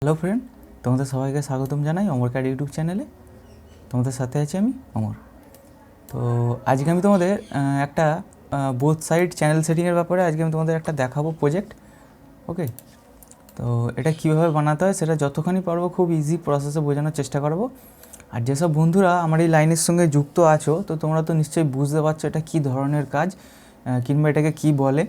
Hello friend, তোমাদের সবাইকে স্বাগতম জানাই অমর ক্যাড ইউটিউব চ্যানেলে। তোমাদের সাথে আছি আমি অমর। তো আজকে আমি তোমাদের একটা বোথ সাইড চ্যানেল সেটিংয়ের ব্যাপারে আজকে আমি তোমাদের একটা দেখাবো প্রজেক্ট। ওকে, তো এটা কীভাবে বানাতে হয় সেটা যতখানি পারবো খুব ইজি প্রসেসে বোঝানোর চেষ্টা করবো। আর যেসব বন্ধুরা আমার এই লাইনের সঙ্গে যুক্ত আছো, তো তোমরা তো নিশ্চয়ই বুঝতে পারছো এটা কী ধরনের কাজ কিংবা এটাকে কী বলে।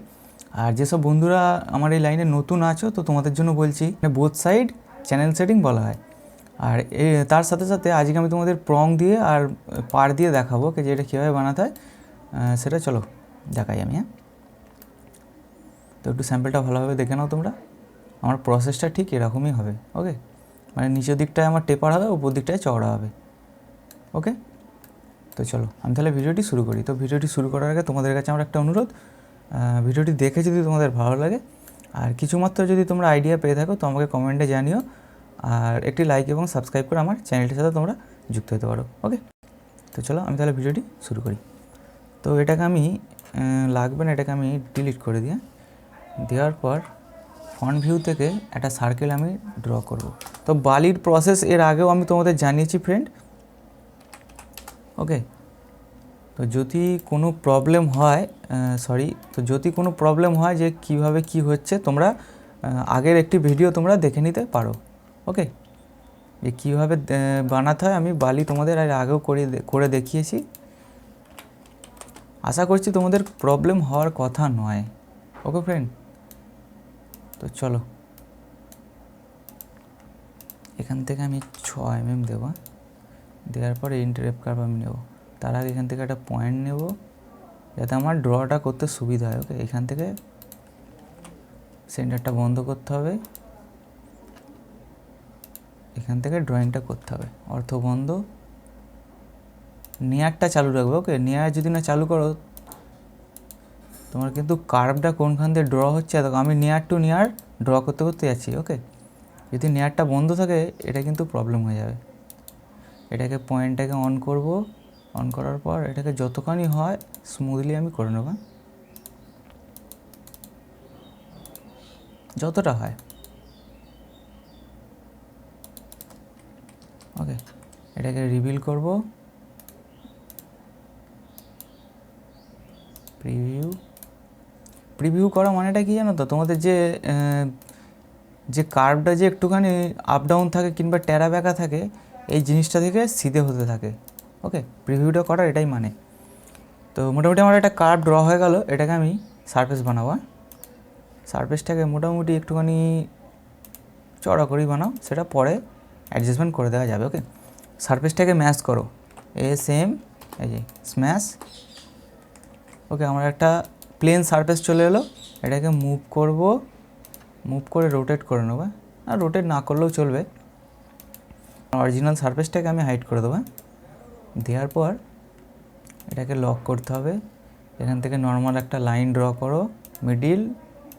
আর যেসব বন্ধুরা আমার এই লাইনে নতুন আছো, তো তোমাদের জন্য বলছি বোথ সাইড চ্যানেল সেটিং বলা হয়। আর তার সাথে সাথে আজকে আমি তোমাদের প্রং দিয়ে আর পার দিয়ে দেখাবো যে এটা কীভাবে বানাতে হয় সেটা চলো দেখাই আমি। হ্যাঁ, তো একটু স্যাম্পলটা ভালোভাবে দেখে নাও তোমরা। আমার প্রসেসটা ঠিক এরকমই হবে। ওকে, মানে নিচের দিকটায় আমার টেপার হবে, উপর দিকটায় চওড়া হবে। ওকে, তো চলো আমি তাহলে ভিডিওটি শুরু করি। তো ভিডিওটি শুরু করার আগে তোমাদের কাছে আমার একটা অনুরোধ, ভিডিওটি দেখে যদি তোমাদের ভালো লাগে আর কিছুমাত্র যদি তোমরা আইডিয়া পেয়ে থাকো তো আমাকে কমেন্টে জানিও। আর একটি লাইক এবং সাবস্ক্রাইব করে আমার চ্যানেলটির সাথে তোমরা যুক্ত হতে পারো। ওকে, তো চলো আমি তাহলে ভিডিওটি শুরু করি। তো এটাকে আমি লাগবে না, এটাকে আমি ডিলিট করে দিয়ে দেওয়ার পর ফ্রন্ট ভিউ থেকে একটা সার্কেল আমি ড্র করব। তো বালির প্রসেস এর আগেও আমি তোমাদের জানিয়েছি ফ্রেন্ড। ওকে, তো যদি কোনো প্রবলেম হয় যদি কোনো প্রবলেম হয় যে কিভাবে কি হচ্ছে, তোমরা আগের একটি ভিডিও তোমরা দেখে নিতে পারো। ওকে, যে কীভাবে বানাতে হয় আমি বালি তোমাদের আর আগেও করে দেখিয়েছি। আশা করছি তোমাদের প্রবলেম হওয়ার কথা নয়। ওকে ফ্রেন্ড, তো চলো এখান থেকে আমি 6 mm দেবো। দেওয়ার পরে ইন্টারেপ কার্ভ আমি নেব। তার আগে এখান থেকে একটা পয়েন্ট নেব যাতে আমার ড্রটা করতে সুবিধা হয়। ওকে, এখান থেকে সেন্টারটা বন্ধ করতে হবে, এখান থেকে ড্রয়িংটা করতে হবে অর্থবন্ধ। নেয়ারটা চালু রাখবে। ওকে, নেয়ার যদি না চালু করো তোমার কিন্তু কার্ভটা কোনখান দিয়ে ড্র হচ্ছে দেখো, আমি নেয়ার টু নেয়ার ড্র করতে করতে যাচ্ছি। ওকে, যদি নেয়ারটা বন্ধ থাকে এটা কিন্তু প্রবলেম হয়ে যাবে। এটাকে পয়েন্টটাকে অন করব, অন করার পর এটাকে যতখানি হয় স্মুথলি আমি করে নেব, যতটা হয়। ওকে, এটাকে রিভিল করব, প্রিভিউ করা মানেটা কি জানো তো, তোমাদের যে কার্ভটা যে একটুখানি আপ ডাউন থাকে কিংবা টেরা ব্যাকা থাকে, এই জিনিসটা থেকে সিধে হতে থাকে। ওকে, প্রিভিউটা করার এটাই মানে। তো মোটামুটি আমার একটা কার্ভ ড্র হয়ে গেল, এটাকে আমি সারফেস বানাবো। সারফেসটাকে মোটামুটি একটুখানি চড়া করেই বানাও, সেটা পরে অ্যাডজাস্টমেন্ট করে দেওয়া যাবে। ওকে, সারফেসটাকে ম্যাশ করো, SM এই যে স্ম্যাশ। ওকে, আমার একটা প্লেন সারফেস চলে এলো, এটাকে মুভ করে রোটেট করে নেবো। আর রোটেট না করলেও চলবে। অরিজিনাল সারফেসটাকে আমি হাইড করে দেবো। দেওয়ার পর এটাকে লক করতে হবে। এখান থেকে নর্মাল একটা লাইন ড্র করো মিডিল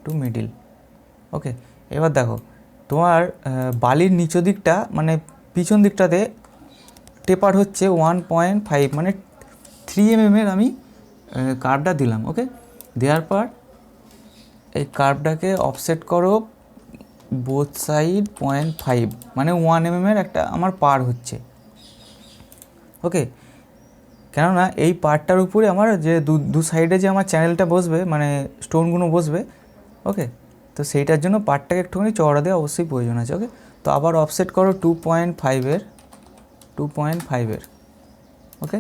টু মিডিল। ওকে, এবার দেখো তোমার বালির নিচের দিকটা মানে পিছন দিকটাতে টেপার হচ্ছে 1.5 মানে 3 mm আমি কার্ভটা দিলাম। ওকে, দেওয়ার পর এই কার্ভটাকে অফসেট করো বোথ সাইড 0.5 মানে 1 mm একটা আমার পার হচ্ছে। ওকে, কেননা এই পার্টটার উপরে আমার যে দু সাইডে যে আমার চ্যানেলটা বসবে মানে স্টোনগুলো বসবে। ওকে, তো সেইটার জন্য পার্টটাকে একটুখানি চওড়া দেওয়া অবশ্যই প্রয়োজন আছে। ওকে, তো আবার অফসেট করো 2.5 ওকে,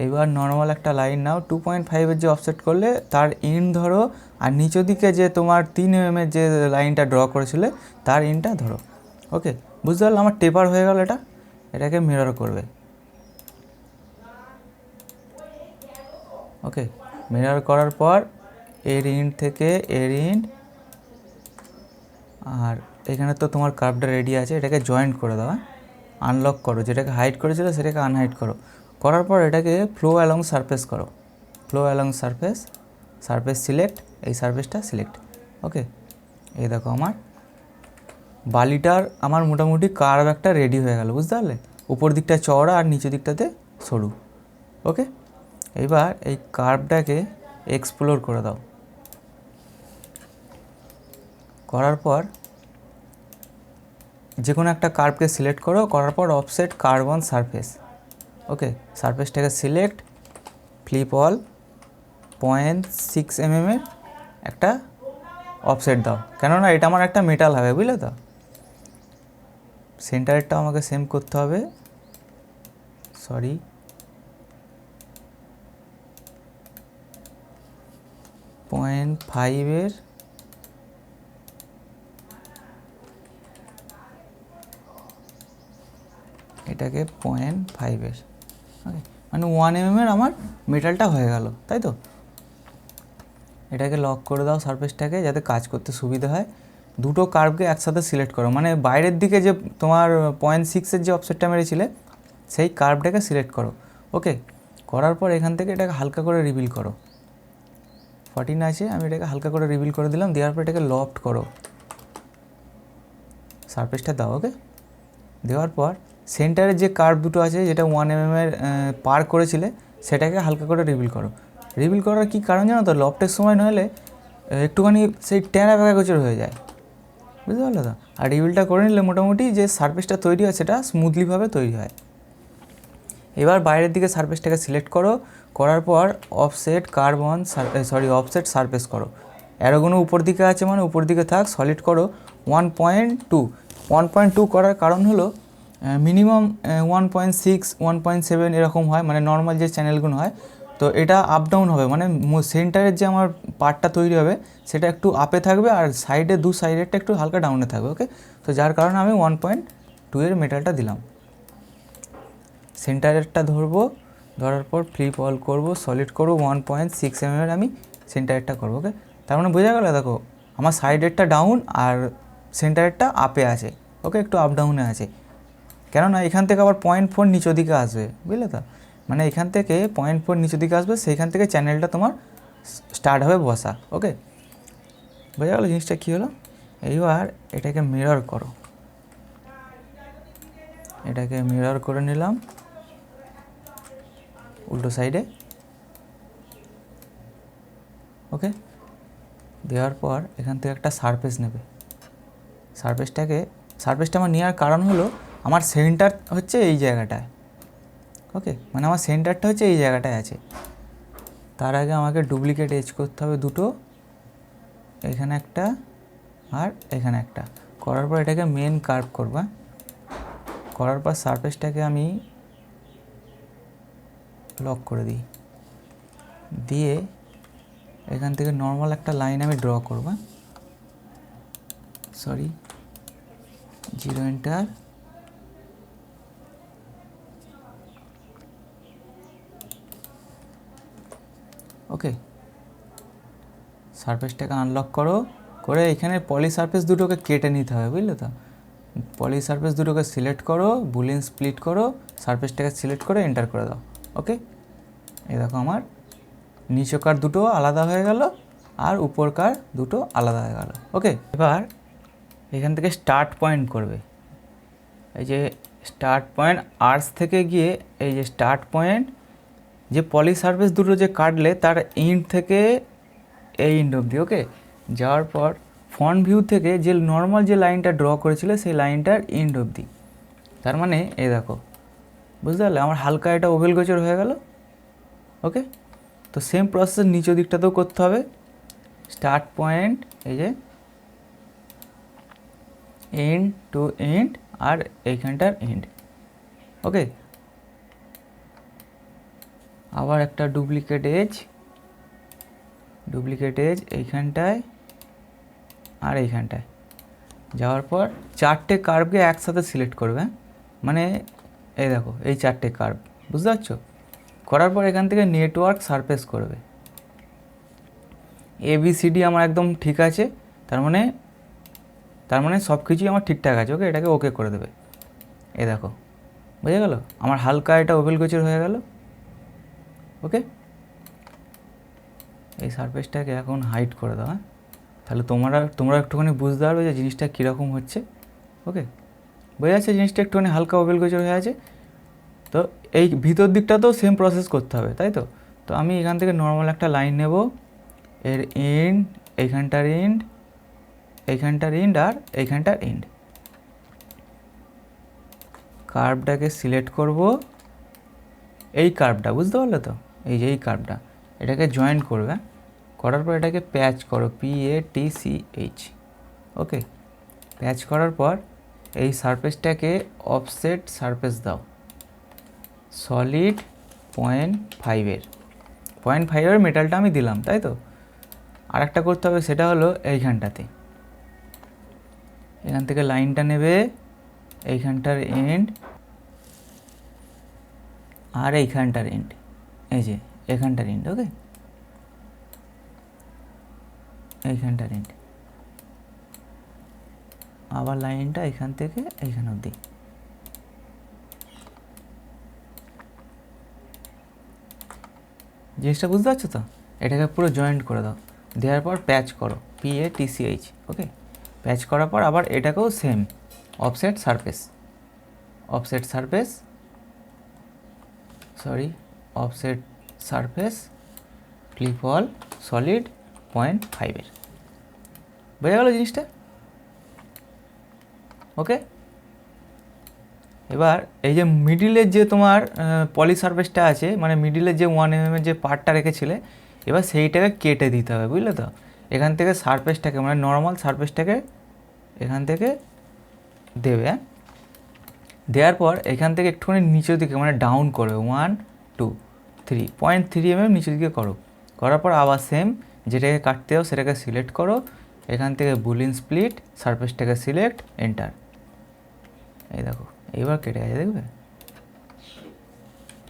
এবার নর্মাল একটা লাইন নাও 2.5 যে অফসেট করলে তার ইন ধরো, আর নিচের দিকে যে তোমার 3 mm যে লাইনটা ড্র করেছিলে তার ইনটা ধরো। ওকে, বুঝতে পারলে আমার টেপার হয়ে গেল। এটাকে মিরর করবে। ওকে, মিরর করার পর এর ইন্ড থেকে এর ইন্ড, আর এখানে তো তোমার কার্ভটা রেডি আছে, এটাকে জয়েন্ট করে দাও। আনলক করো, যেটাকে হাইড করেছিল সেটাকে আনহাইড করার পর এটাকে ফ্লো অ্যালং সারফেস করো। ফ্লো অ্যালং সারফেস সিলেক্ট, এই সারফেসটা সিলেক্ট। ওকে, এই দেখো আমার বালিটার আমার মোটামুটি কার্ভ একটা রেডি হয়ে গেল। বুঝতে পারলে, উপর দিকটা চওড়া আর নিচের দিকটাতে সরু। ওকে, এবার এই কার্ভটাকে এক্সপ্লোর করে দাও। করার পর যে কোনো একটা কার্ভকে সিলেক্ট করো, করার পর offset curve on surface. Okay, সারফেসটাকে সিলেক্ট, ফ্লিপ অল, 0.6 mm এর একটা অফসেট দাও, কেননা এটা আমার একটা মেটাল হবে, বুঝলে তো। সেন্টারেরটা আমাকে সেম করতে হবে, সরি, পয়েন্ট ফাইভের এটাকে 0.5-এর, ওকে, মানে 1 mm এর আমার মেটালটা হয়ে গেল, তাই তো। এটাকে লক করে দাও সারফেসটাকে, যাতে কাজ করতে সুবিধা হয়। দুটো কার্ভকে একসাথে সিলেক্ট করো, মানে বাইরের দিকে যে তোমার 0.6-এর যে অফসেটটা মেরেছিলে সেই কার্ভটাকে সিলেক্ট করো। ওকে, করার পর এখান থেকে এটাকে হালকা করে রিভিল করো। 14 আছে, আমি এটাকে হালকা করে রিভিল করে দিলাম। দেওয়ার পর এটাকে লফট করো, সারফেসটা দাও। ওকে, দেওয়ার পর সেন্টারের যে কার্ভ দুটো আছে, যেটা 1 mm এর পার করেছিলে, সেটাকে হালকা করে রিভিল করো। রিভিল করার কী কারণ জানো তো, লফটের সময় নইলে একটুখানি সেই ট্যারা ব্যাগা গোচর হয়ে যায়, বুঝতে পারলো তো। আর রিভিলটা করে নিলে মোটামুটি যে সারফেসটা তৈরি হয় সেটা স্মুথলিভাবে তৈরি হয়। এবার বাইরের দিকে সারফেসটাকে সিলেক্ট করো, করার পর offset curve on offset surface করো। অ্যারোগুলো উপর দিকে আছে মানে উপর দিকে থাক, সলিড করো 1.2 করার কারণ হলো মিনিমাম 1.6 1.7 এরকম হয়, মানে নর্মাল যে চ্যানেলগুলো হয়, তো এটা আপ ডাউন হবে, মানে সেন্টারের যে আমার পার্টটা তৈরি হবে সেটা একটু আপে থাকবে, আর সাইডে দু সাইডেরটা একটু হালকা ডাউনে থাকবে। ওকে, তো যার কারণে আমি 1.2 এর মেটালটা দিলাম। সেন্টারেরটা ধরবো, ধরার পর ফ্লিপ অল করবো, সলিড করবো, 1.6 mm এর আমি সেন্টারেরটা করবো। ওকে, তার মানে বোঝা গেল, দেখো আমার সাইডেরটা ডাউন আর সেন্টারেরটা আপে আছে। ওকে, একটু আপ ডাউনে আছে, কেননা এখান থেকে আবার 0.4 নিচের দিকে আসবে, বুঝলে তো। মানে এখান থেকে 0.4 নিচের দিকে আসবে, সেইখান থেকে চ্যানেলটা তোমার স্টার্ট হবে বসা। ওকে, বোঝা গেলো জিনিসটা কী হলো। এইবার এটাকে মিরর করো, এটাকে মিরর করে নিলাম উল্টো সাইডে। ওকে, দেওয়ার পর এখান থেকে একটা সারফেস নেবে। সারফেসটা আমার নেওয়ার কারণ হলো আমার সেন্টার হচ্ছে এই জায়গাটায়। ওকে, মানে আমার সেন্টারটা হচ্ছে এই জায়গাটায় আছে। তার আগে আমাকে ডুপ্লিকেট এজ করতে হবে দুটো, এখানে একটা আর এখানে একটা। করার পর এটাকে মেন কার্ভ করবা, করার পর সারফেসটাকে আমি লক করে দিই, দিয়ে এখান থেকে নর্মাল একটা লাইন আমি ড্র করবা, সরি, 0 এন্টার, ওকে। সারফেসটাকে আনলক করো, করে এখানে পলি সারফেস দুটোকে কেটে নিতে হবে, বুঝলে তো। পলি সারফেস দুটোকে সিলেক্ট করো, বুলিয়ান স্প্লিট করো, সারফেসটাকে সিলেক্ট করে এন্টার করে দাও। ওকে, এই দেখো আমার নিচকার দুটো আলাদা হয়ে গেল আর উপরকার দুটো আলাদা হয়ে গেল। ওকে, এবার এখান থেকে স্টার্ট পয়েন্ট করবে, এই যে স্টার্ট পয়েন্ট আর্স থেকে গিয়ে এই যে স্টার্ট পয়েন্ট, যে পলি সারফেস দুটো যে কাটলে তার ইন্ড থেকে এই ইন্ড অবধি। ওকে, যাওয়ার পর ফ্রন্ট ভিউ থেকে যে নর্মাল যে লাইনটা ড্র করেছিল সেই লাইনটার ইন্ড অবধি। তার মানে এই দেখো, বুঝতে পারলে আমার হালকা এটা ওভেল গোচর হয়ে গেল। ওকে, তো সেম প্রসেস নিচের দিকটাতেও করতে হবে। স্টার্ট পয়েন্ট এই যে এন্ড টু এন্ড আর এইখানটার এন্ড। ওকে, আবার একটা ডুপ্লিকেট এজ এইখানটায় আর এইখানটায়। যাওয়ার পর চারটে কার্ভকে একসাথে সিলেক্ট করবে, মানে এই দেখো এই চারটে কার্ভ, বুঝতে পারছো। করার পর এখান থেকে নেটওয়ার্ক সারফেস করবে, ABCD আমার একদম ঠিক আছে, তার মানে সব কিছুই আমার ঠিকঠাক আছে। ওকে, এটাকে ওকে করে দেবে। এই দেখো, বুঝে গেল আমার হালকা এটা ওভেল গোচর হয়ে গেল। ওকে, এই সারফেসটাকে এখন হাইড করে দাও। হ্যাঁ, তাহলে তোমরা একটুখানি বুঝতে পারবে যে জিনিসটা কীরকম হচ্ছে। ওকে, বোঝা যাচ্ছে জিনিসটা একটুখানি হালকা ওভেল গোচর হয়ে আছে। তো এই ভিতর দিকটাতেও সেম প্রসেস করতে হবে, তাই তো। তো আমি এখান থেকে নর্মাল একটা লাইন নেব, এর এন্ড, এইখানটার এন্ড আর এইখানটার এন্ড। কার্ভটাকে সিলেক্ট করব, এই কার্ভটা বুঝতে পারলে তো, এই যে এই কার্ভটা, এটাকে জয়েন করবে, করার পর এটাকে প্যাচ করো, PATCH। ওকে, প্যাচ করার পর এই সারফেসটাকে অফসেট সারফেস দাও সলিড 0.5-এর, 0.5-এর মেটালটা আমি দিলাম, তাই তো। আর একটা করতে হবে, সেটা হলো এইখানটাতে, এখান থেকে লাইনটা নেবে, এইখানটার এন্ড আর এইখানটার এন্ড, এই যে এখানটার এন্ড। ওকে, এইখানটার এন্ড, আবার লাইনটা এখান থেকে এইখান অবধি। জিনিসটা বুঝতে পারছো তো? এটাকে পুরো জয়েন্ট করে দাও, দেওয়ার পর প্যাচ করো, PATCH। ওকে, প্যাচ করার পর আবার এটাকেও same offset surface, offset surface, offset surface clip all solid 0.5-এর। বোঝা গেল জিনিসটা? ওকে, এবার এই যে মিডিলের যে তোমার পলি সারফেসটা আছে, মানে মিডিলের যে 1 mm যে পার্টটা রেখেছিলে, এবার সেইটাকে কেটে দিতে হবে, বুঝলে তো। এখান থেকে সারফেসটাকে, মানে নর্মাল সারফেসটাকে এখান থেকে দেবে, দেওয়ার পর এখান থেকে একটুখানি নিচের দিকে মানে ডাউন করবে, 1 2 3 0.3 mm নিচের দিকে করো। করার পর আবার সেম যেটাকে কাটতে হবে সেটাকে সিলেক্ট করো, এখান থেকে বুলিন স্প্লিট, সারফেসটাকে সিলেক্ট, এন্টার। এই দেখো এইবার কেটে গেছে, দেখবে,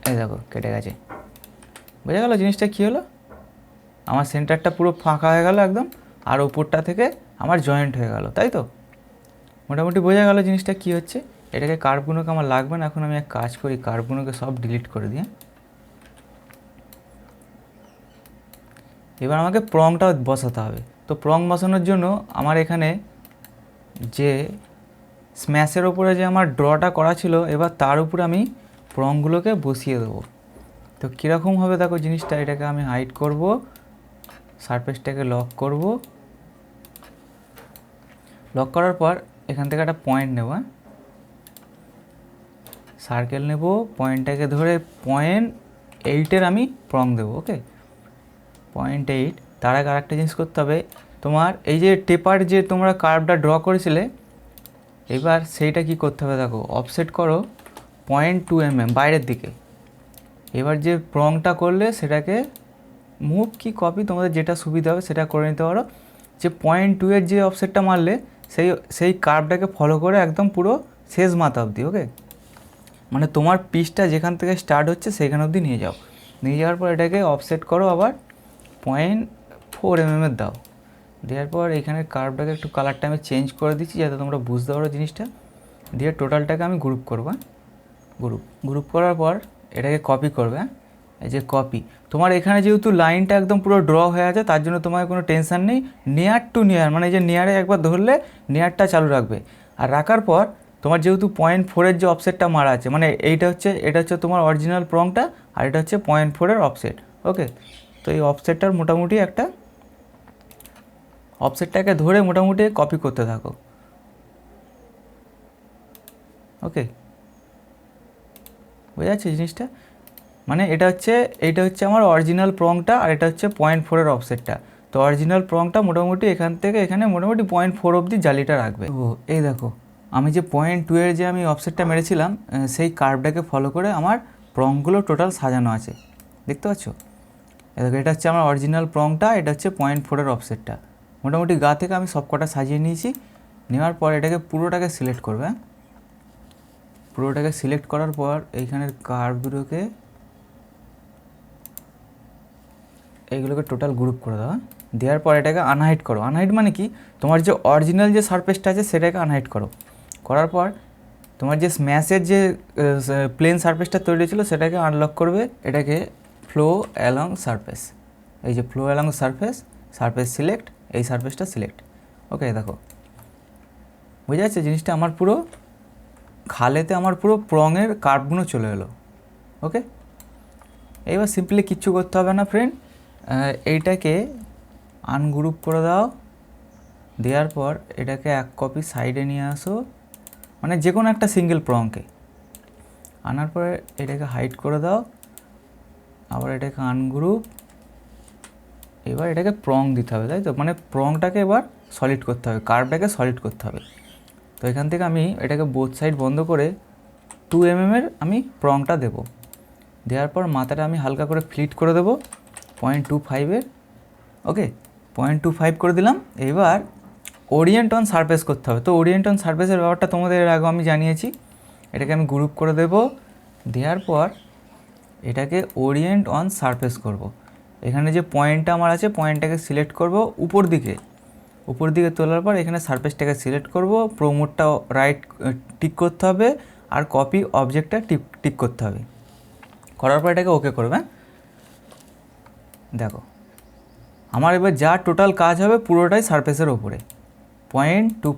এই দেখো কেটে গেছে। বোঝা গেল জিনিসটা কী হলো? আমার সেন্টারটা পুরো ফাঁকা হয়ে গেল একদম, আর উপরটা থেকে আমার জয়েন্ট হয়ে গেল, তাই তো। মোটামুটি বোঝা গেল জিনিসটা কী হচ্ছে। এটাকে কার্ভগুলোকে আমার লাগবে না, এখন আমি এক কাজ করি, কার্ভগুলোকে সব ডিলিট করে দিই। এবার আমাকে প্রংটা বসাতে হবে। তো প্রং বসানোর জন্য আমার এখানে যে স্ম্যাশের ওপরে যে আমার ড্রটা করা ছিল, এবার তার উপরে আমি প্রংগুলোকে বসিয়ে দেবো। তো কীরকম হবে দেখো জিনিসটা, এটাকে আমি হাইড করব, সারফেসটাকে লক করব, লক করার পর এখান থেকে একটা পয়েন্ট নেব, সার্কেল নেব, পয়েন্টটাকে ধরে 0.8-এর আমি প্রং দেবো। ওকে, 0.8। তার আগে আরেকটা জিনিস করতে হবে, তোমার এই যে টেপার যে তোমরা কার্ভটা ড্র করেছিলে, এবার সেইটা কি করতে হবে দেখো, অফসেট করো 0.2 mm বাইরের দিকে। এবার যে প্রংটা করলে সেটাকে মুভ কি কপি, তোমাদের যেটা সুবিধা হবে সেটা করে নিতে পারো। যে 0.2-এর যে অফসেটটা মারলে সেই কার্ভটাকে ফলো করে একদম পুরো শেষ মাথা অবধি। ওকে, মানে তোমার পিসটা যেখান থেকে স্টার্ট হচ্ছে সেখান অবধি নিয়ে যাও, নিয়ে যাওয়ার পর এটাকে অফসেট করো, আবার 0.4 mm দাও। দেওয়ার পর এখানে কার্ভটাকে একটু কালারটা আমি চেঞ্জ করে দিচ্ছি যাতে তোমরা বুঝতে পারো জিনিসটা। দিয়ে টোটালটাকে আমি গ্রুপ করবো, গ্রুপ করার পর এটাকে কপি করবে। এই যে কপি, তোমার এখানে যেহেতু লাইনটা একদম পুরো ড্র হয়ে আছে, তার জন্য তোমার কোনো টেনশান নেই। নিয়ার টু নিয়ার, মানে যে নিয়ারে একবার ধরলে নিয়ারটা চালু রাখবে। আর রাখার পর তোমার যেহেতু 0.4-এর যে অফসেটটা মারা আছে, মানে এটা হচ্ছে তোমার অরিজিনাল প্রংটা, আর এটা হচ্ছে 0.4-এর অফসেট। ওকে, তো এই অফসেটটার মোটামুটি একটা অফসেটটাকে ধরে মোটামুটি কপি করতে থাকো। ওকে, বোঝা যাচ্ছে জিনিসটা? মানে এইটা হচ্ছে আমার অরিজিনাল প্রংটা, আর এটা হচ্ছে 0.4-এর অফসেটটা। তো অরিজিনাল প্রংটা মোটামুটি এখান থেকে এখানে মোটামুটি 0.4 অবধি জালিটা রাখবে। ও এই দেখো, আমি যে 0.2-এর যে আমি অফসেটটা মেরেছিলাম, সেই কার্ভটাকে ফলো করে আমার প্রংগুলো টোটাল সাজানো আছে, দেখতে পাচ্ছ? দেখো, এটা হচ্ছে আমার অরিজিনাল প্রংটা, এটা হচ্ছে 0.4-এর অফসেটটা। মোটামুটি গা থেকে আমি সব কটা সাজিয়ে নিয়েছি। নেওয়ার পর এটাকে পুরোটাকে সিলেক্ট করবে। পুরোটাকে সিলেক্ট করার পর এইখানের কার্ভগুলোকে এইগুলোকে টোটাল গ্রুপ করে দাও। দেওয়ার পর এটাকে আনহাইড করো। আনহাইড মানে কি, তোমার যে অরিজিনাল যে সারফেসটা আছে সেটাকে আনহাইড করো। করার পর তোমার যে স্ম্যাশের যে প্লেন সারফেসটা তৈরি ছিল সেটাকে আনলক করবে। এটাকে ফ্লো অ্যালং সারফেস, এই যে ফ্লো অ্যালং সারফেস সিলেক্ট, এই সারফেসটা সিলেক্ট। ওকে, দেখো বোঝা যাচ্ছে জিনিসটা, আমার পুরো খালেতে আমার পুরো প্রংয়ের কার্ভগুলো চলে এলো। ওকে, এবার সিম্পলি কিচ্ছু করতে হবে না ফ্রেন্ড, এইটাকে আনগ্রুপ করে দাও। দেওয়ার পর এটাকে এক কপি সাইডে নিয়ে আসো, মানে যে কোনো একটা সিঙ্গেল প্রংকে আনার পরে এটাকে হাইড করে দাও, আবার এটাকে আনগ্রুপ। এবার এটাকে প্রং দিতে হবে, তাই তো? মানে প্রংটাকে এবার সলিড করতে হবে, কার্ভটাকে সলিড করতে হবে। তো এখান থেকে আমি এটাকে বোথ সাইড বন্ধ করে 2 mm আমি প্রংটা দেব। দেওয়ার পর মাথাটা আমি হালকা করে ফ্লিট করে দেবো 0.25-এর। ওকে, 0.25 করে দিলাম। এবার ওরিয়েন্ট অন সারফেস করতে হবে। তো ওরিয়েন্ট অন সারফেসের ব্যাপারটা তোমাদের এর আগে আমি জানিয়েছি। এটাকে আমি গ্রুপ করে দেব। দেওয়ার পর এটাকে ওরিয়েন্ট অন সারফেস করব। এখানে যে পয়েন্টটা আমার আছে, পয়েন্টটাকে সিলেক্ট করব উপর দিকে তোলার পর এখানে সারফেসটাকে সিলেক্ট করব, প্রোমোটটা রাইট টিক করতে হবে, আর কপি অবজেক্টটা টিক করতে হবে। করার পর এটাকে ওকে করবে। দেখো আমার এবার যা টোটাল কাজ হবে পুরোটাই সারফেসের ওপরে, পয়েন্ট টু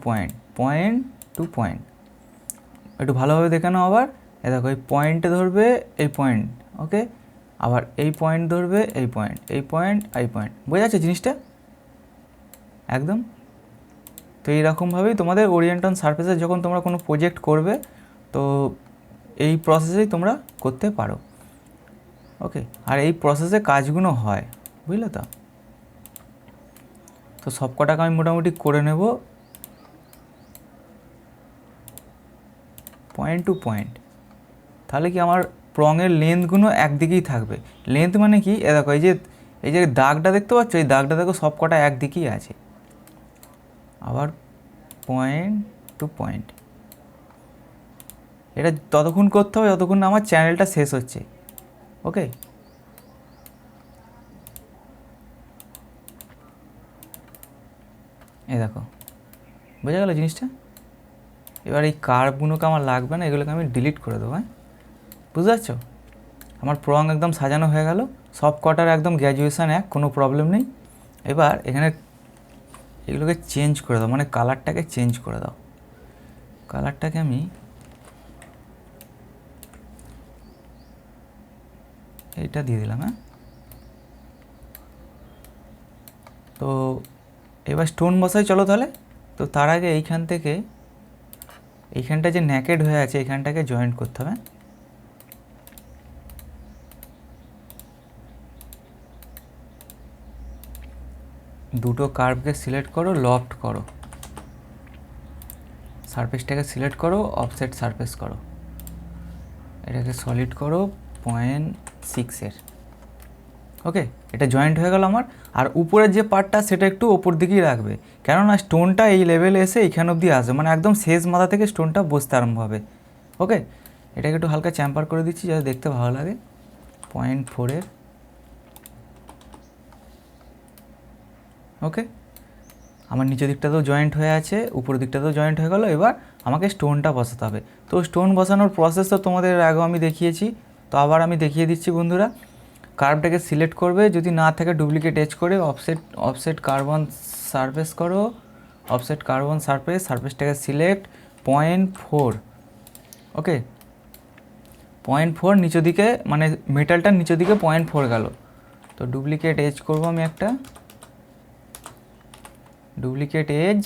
পয়েন্ট। একটু ভালোভাবে দেখে নাও আবার। দেখো এই পয়েন্টে ধরবে এই পয়েন্ট, ওকে, আবার এই পয়েন্ট ধরবে এই পয়েন্ট। বোঝা যাচ্ছে জিনিসটা একদম? তো এইরকমভাবেই তোমাদের ওরিয়েন্ট অন সারফেসে যখন তোমরা কোনো প্রজেক্ট করবে, তো এই প্রসেসেই তোমরা করতে পারো। ওকে, আর এই প্রসেসে কাজগুলো হয়, বুঝলে তো? তো সব কটাকে আমি মোটামুটি করে নেব পয়েন্ট টু পয়েন্ট। তাহলে কি আমার প্রঙের লেন্থগুলো একদিকেই থাকবে। লেন্থ মানে কি, দেখো এই যে দাগটা দেখতে পাচ্ছ, এই দাগটা দেখো সব কটা একদিকেই আছে। আবার পয়েন্ট টু পয়েন্ট। এটা ততক্ষণ করতে হবে যতক্ষণ না আমার চ্যানেলটা শেষ হচ্ছে। ওকে, এই দেখো বোঝা গেল জিনিসটা? এবার এই কার্ভগুলোকে আমার লাগবে না, এগুলোকে আমি ডিলিট করে দেবো। হ্যাঁ, বুঝতে পারছো? আমার প্রং একদম সাজানো হয়ে গেল, সব কটার একদম গ্র্যাজুয়েশান এক, কোনো প্রবলেম নেই। এবার এখানে এগুলোকে চেঞ্জ করে দাও, মানে কালারটাকে চেঞ্জ করে দাও। কালারটাকে আমি এইটা দিয়ে দিলাম। হ্যাঁ, তো এবার স্টোন বসাই চলো তাহলে। তো তার আগে এইখানটা যে ন্যাকেড হয়ে আছে এইখানটাকে জয়েন্ট করতে হবে। দুটো কার্ভকে সিলেক্ট করো, লফট করো, সারফেসটাকে সিলেক্ট করো, অফসেট সারফেস করো, এটাকে সলিড করো 0.6-এর। ওকে, এটা জয়েন্ট হয়ে গেল আমার। আর উপরের যে পার্টটা সেটা একটু ওপর দিকেই রাখবে, কেননা স্টোনটা এই লেভেলে এসে এইখান অবধি আসবে, মানে একদম শেষ মাথা থেকে স্টোনটা বসতে আরম্ভ হবে। ওকে, এটাকে একটু হালকা চ্যাম্পার করে দিচ্ছি যাতে দেখতে ভালো লাগে। 0.4-এর। ওকে, আমার নিচের দিকটাতেও জয়েন্ট হয়ে আছে, উপরের দিকটাতেও জয়েন্ট হয়ে গেল। এবার আমাকে স্টোনটা বসাতে হবে। তো স্টোন বসানোর প্রসেস তো তোমাদের আগেও আমি দেখিয়েছি, তো আবার আমি দেখিয়ে দিচ্ছি বন্ধুরা। কার্ভটাকে সিলেক্ট করবে, যদি না থাকে ডুপ্লিকেট এজ করে অফসেট কার্বন সারফেস করো, সারফেসটাকে সিলেক্ট 0.4। ওকে, 0.4 নিচের দিকে, মানে মেটালটার নিচের দিকে 0.4 গেল। তো ডুপ্লিকেট এজ করবো আমি একটা, ডুপ্লিকেট এজ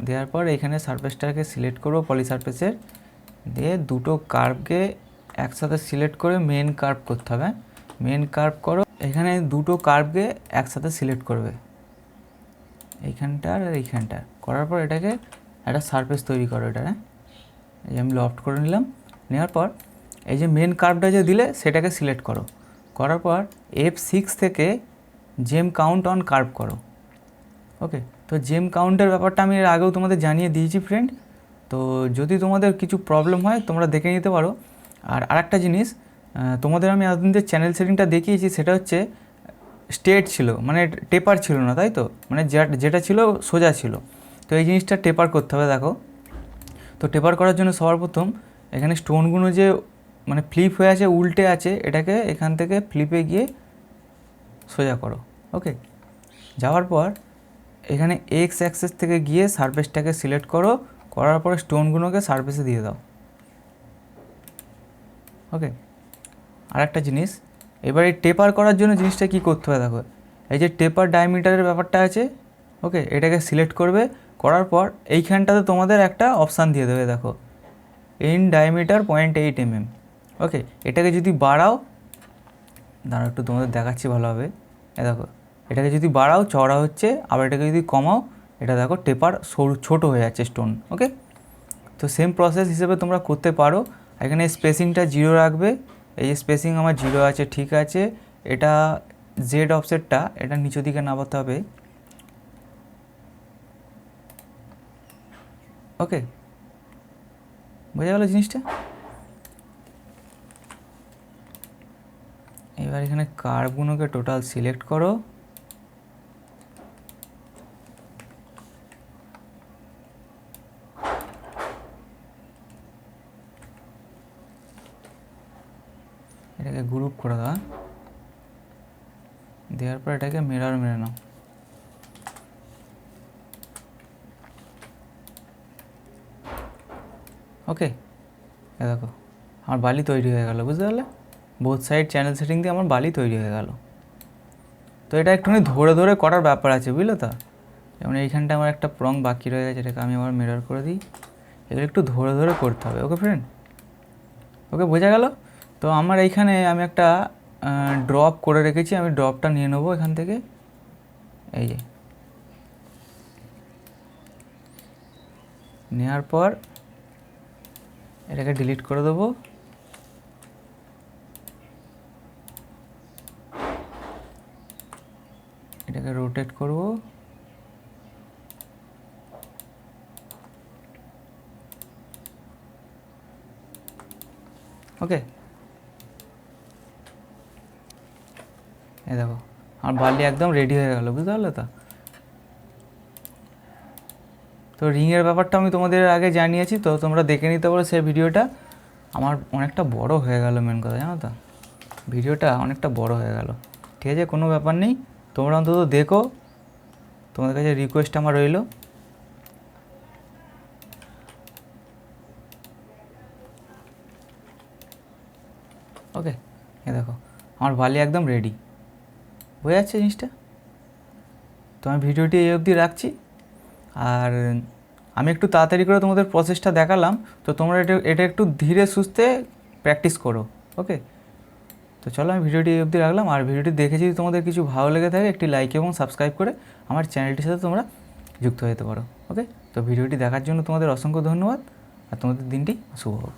দেওয়ার পর এখানে সারফেসটাকে সিলেক্ট করবো পলি সারফেসের, দিয়ে দুটো কার্ভকে একসাথে সিলেক্ট করে মেন কার্ভ করতে হবে। মেন কার্ভ করো, এখানে দুটো কার্ভকে একসাথে সিলেক্ট করবে, এইখানটার আর এইখানটার। করার পর এটাকে একটা সারফেস তৈরি করো। এটা এই আমি লফট করে নিলাম। নেওয়ার পর এই যে মেন কার্ভটা যে দিলে সেটাকে সিলেক্ট করো। করার পর F6 থেকে জেম কাউন্ট অন কার্ভ করো। ওকে, তো জেম কাউন্টের ব্যাপারটা আমি এর আগেও তোমাদের জানিয়ে দিয়েছি ফ্রেন্ড। তো যদি তোমাদের কিছু প্রবলেম হয় তোমরা দেখে নিতে পারো। আর আরেকটা জিনিস, তোমাদের আমি এতদিন যে চ্যানেল সেটিংটা দেখিয়েছি সেটা হচ্ছে স্ট্রেট ছিল, মানে টেপার ছিল না, তাই তো? মানে যেটা ছিল সোজা ছিল। তো এই জিনিসটা টেপার করতে হবে। দেখো, তো টেপার করার জন্য সবার প্রথম এখানে স্টোনগুলো যে মানে ফ্লিপ হয়ে আছে, উল্টে আছে, এটাকে এখান থেকে ফ্লিপে গিয়ে সোজা করো। ওকে, যাওয়ার পর এখানে এক্স অ্যাক্সেস থেকে গিয়ে সারফেসটাকে সিলেক্ট করো। করার পরে স্টোনগুলোকে সারফেসে দিয়ে দাও। ওকে, আরেকটা জিনিস, এবার এই টেপার করার জন্য জিনিসটা কী করতে হবে দেখো, এই যে টেপার ডায়ামিটারের ব্যাপারটা আছে, ওকে, এটাকে সিলেক্ট করবে। করার পর এইখানটাতে তোমাদের একটা অপশান দিয়ে দেবে, দেখো ইন ডায়ামিটার 0.8 mm। ওকে, এটাকে যদি বাড়াও, দাঁড়াও একটু তোমাদের দেখাচ্ছি ভালোভাবে। দেখো, এটাকে যদি বাড়াও চওড়া হচ্ছে, আবার এটাকে যদি কমাও এটা দেখো টেপার সরু ছোটো হয়ে যাচ্ছে স্টোন। ওকে, তো সেম প্রসেস হিসেবে তোমরা করতে পারো। এখানে স্পেসিংটা 0 রাখবে। এই যে স্পেসিং আমার 0 আছে, ঠিক আছে। এটা জেড অফসেটটা এটা নিচের দিকে নামাতে হবে। ওকে, বোঝা গেল জিনিসটা। এবার এখানে কার্ভগুলোকে টোটাল সিলেক্ট করো। এটাকে গ্রুপ করে দাও, দেওয়ার পর এটাকে মিরর মেরে নাও। ওকে, দেখো আমার বালি তৈরি হয়ে গেল, বুঝতে পারলে? বোথ সাইড চ্যানেল সেটিং দিয়ে আমার বালি তৈরি হয়ে গেল। তো এটা একটুখানি ধরে ধরে করার ব্যাপার আছে, বুঝলে তো? যেমন এইখানটা আমার একটা রং বাকি রয়ে গেছে, এটাকে আমি আবার মিরর করে দিই। এগুলো একটু ধরে ধরে করতে হবে। ওকে ফ্রেন্ড, ওকে বোঝা গেল? তো আমার এইখানে আমি একটা ড্রপ করে রেখেছি, আমি ড্রপটা নিয়ে নেবো এখান থেকে। এই যে নেওয়ার পর এটাকে ডিলিট করে দেবো। এটাকে রোটেট করব। ওকে, এই দেখো আমার বালি একদম রেডি হয়ে গেল, বুঝতে পারলে তো? তো রিংয়ের ব্যাপারটা আমি তোমাদের আগে জানিয়েছি, তো তোমরা দেখে নিতে পারো সেই ভিডিওটা। আমার অনেকটা বড় হয়ে গেল, মেন কথা জানো তো, ভিডিওটা অনেকটা বড় হয়ে গেল। ঠিক আছে, কোনো ব্যাপার নেই, তোমরা অন্তত দেখো, তোমাদের কাছে রিকোয়েস্ট আমার রইল। ওকে, এ দেখো আমার বালি একদম রেডি, বোঝা যাচ্ছে জিনিসটা? তো আমি ভিডিওটি এই অবধি রাখছি। আর আমি একটু তাড়াতাড়ি করে তোমাদের প্রসেসটা দেখালাম, তো তোমরা এটা একটু ধীরে সুস্থে প্র্যাকটিস করো। ওকে, তো চলো আমি ভিডিওটি এই অবধি রাখলাম। আর ভিডিওটি দেখে যদি তোমাদের কিছু ভালো লেগে থাকে, একটি লাইক এবং সাবস্ক্রাইব করে আমার চ্যানেলটির সাথে তোমরা যুক্ত হয়ে যেতে পারো। ওকে, তো ভিডিওটি দেখার জন্য তোমাদের অসংখ্য ধন্যবাদ, আর তোমাদের দিনটি শুভ হোক।